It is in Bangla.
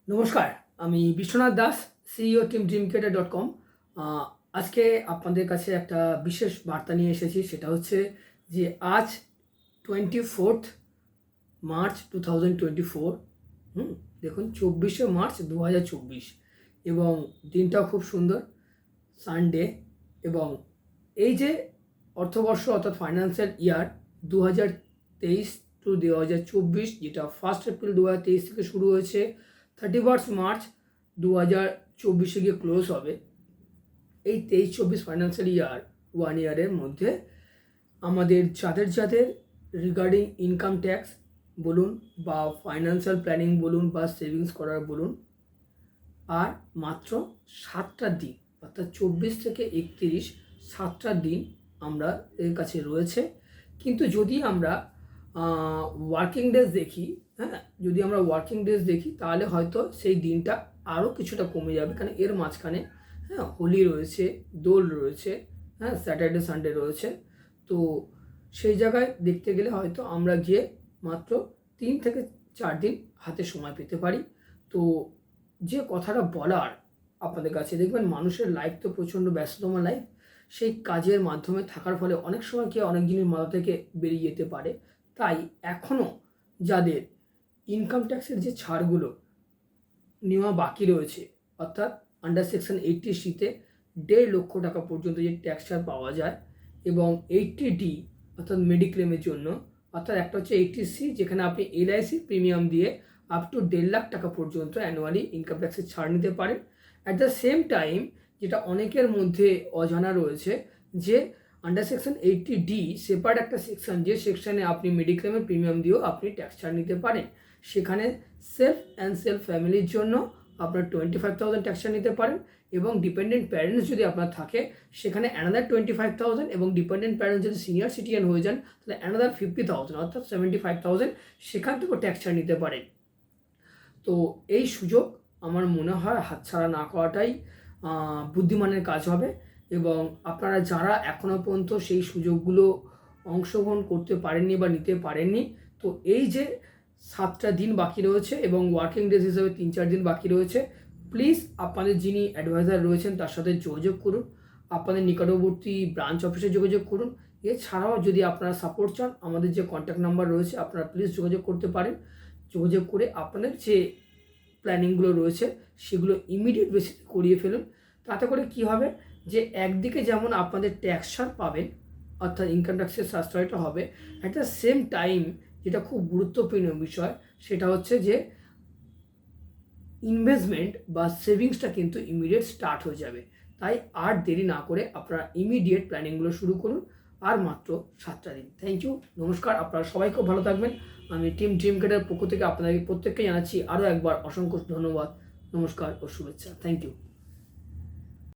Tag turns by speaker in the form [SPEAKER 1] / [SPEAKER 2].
[SPEAKER 1] নমস্কার, আমি Biswanath Das, CEO Tim dreamcreator.com। আজকে আপনাদের কাছে একটা বিশেষ বার্তা নিয়ে এসেছি। সেটা হচ্ছে যে আজ 24 মার্চ 2024। দেখুন 24শে মার্চ 2024 এবং দিনটাও খুব সুন্দর, সানডে। এবং এই যে অর্থবর্ষ অর্থাৎ ফাইন্যান্সিয়াল ইয়ার 2023 টু 2024, যেটা 1 এপ্রিল 2023 থেকে শুরু হয়েছে, 31 মার্চ 2024 গিয়ে ক্লোজ হবে। এই 23-24 ফাইন্যান্সিয়াল ইয়ার 1 ইয়ারের মধ্যে আমাদের যাদের রিগার্ডিং ইনকাম ট্যাক্স বলুন বা ফাইন্যান্সিয়াল প্ল্যানিং বলুন বা সেভিংস করার বলুন, আর মাত্র 7টা দিন, অর্থাৎ 24 থেকে 31, 7টা দিন আমরা এর কাছে রয়েছে। কিন্তু যদি আমরা ওয়ার্কিং ডেজ দেখি, যদি আমরা ওয়ার্কিং ডেজ দেখি তাহলে হয়তো সেই দিনটা আরও কিছুটা কমে যাবে, কারণ এর মাঝখানে হোলি রয়েছে, দোল রয়েছে, স্যাটারডে সানডে রয়েছে। তো সেই জায়গায় দেখতে গেলে হয়তো আমরা গিয়ে মাত্র 3 থেকে 4 দিন হাতে সময় পেতে পারি। তো যে কথাটা বলার আপনাদের কাছে, দেখবেন মানুষের লাইফ তো প্রচণ্ড ব্যস্ততম লাইফ। সেই কাজের মাধ্যমে থাকার ফলে অনেক সময় কি অনেক জিনিস মাথা থেকে বেরিয়ে যেতে পারে। তাই এখনও যাদের ইনকাম ট্যাক্সের যে ছাড়গুলো নেওয়া বাকি রয়েছে, অর্থাৎ আন্ডার সেকশন 80C-তে 1.5 লক্ষ টাকা পর্যন্ত যে ট্যাক্স ছাড় পাওয়া যায়, এবং 80D অর্থাৎ মেডিক্লেমের জন্য, অর্থাৎ একটা হচ্ছে 80C যেখানে আপনি LIC প্রিমিয়াম দিয়ে আপ টু 1.5 লাখ টাকা পর্যন্ত অ্যানুয়ালি ইনকাম ট্যাক্সের ছাড় নিতে পারেন। অ্যাট দ্য সেম টাইম, যেটা অনেকের মধ্যে অজানা রয়েছে, যে আন্ডার সেকশন 80D সেপারেট একটা সেকশন, যে সেকশনে আপনি মেডিক্লেমের প্রিমিয়াম দিয়েও আপনি ট্যাক্স ছাড় নিতে পারেন। সেখানে সেলফ ফ্যামিলির জন্য আপনার 25,000 ট্যাক্স ছাড় নিতে পারেন, এবং ডিপেন্ডেন্ট প্যারেন্টস যদি আপনার থাকে সেখানে অ্যানাদার 25,000, এবং ডিপেন্ডেন্ট প্যারেন্টস যদি সিনিয়র সিটিজেন হয়ে যান তাহলে অ্যানাদার 50,000, অর্থাৎ 75,000 সেখান থেকেও ট্যাক্স ছাড় নিতে পারেন। তো এই সুযোগ আমার মনে হয় হাতছাড়া না করাটাই বুদ্ধিমানের কাজ হবে। এবং আপনারা যারা এখনও পর্যন্ত সেই সুযোগগুলো অংশগ্রহণ করতে পারেননি বা নিতে পারেননি, তো এই যে 7টা দিন বাকি রয়েছে এবং ওয়ার্কিং ডেজ হিসেবে 3-4 দিন বাকি রয়েছে, প্লিজ আপনাদের যিনি অ্যাডভাইজার রয়েছেন তার সাথে যোগাযোগ করুন, আপনাদের নিকটবর্তী ব্রাঞ্চ অফিসে যোগাযোগ করুন। এছাড়াও যদি আপনারা সাপোর্ট চান, আমাদের যে কন্ট্যাক্ট নাম্বার রয়েছে আপনারা প্লিজ যোগাযোগ করতে পারেন। যোগাযোগ করে আপনাদের যে প্ল্যানিংগুলো রয়েছে সেগুলো ইমিডিয়েট বেসিসে করিয়ে ফেলুন। তাতে করে কি হবে, যে একদিকে যেমন আপনাদের ট্যাক্স ছাড় পাবেন, অর্থাৎ ইনকাম ট্যাক্সের সাশ্রয়টা হবে, অ্যাট দ্য সেম টাইম যেটা খুব গুরুত্বপূর্ণ বিষয় সেটা হচ্ছে যে ইনভেস্টমেন্ট বা সেভিংসটা কিন্তু ইমিডিয়েট স্টার্ট হয়ে যাবে। তাই আর দেরি না করে আপনারা ইমিডিয়েট প্ল্যানিংগুলো শুরু করুন। আর মাত্র 7টা দিন। থ্যাংক ইউ, নমস্কার। আপনারা সবাই খুব ভালো থাকবেন। আমি টিম ড্রিমক্রেটার পক্ষ থেকে আপনাদের প্রত্যেককে জানাচ্ছি আরও একবার অসংখ্য ধন্যবাদ, নমস্কার ও শুভেচ্ছা। Thank you.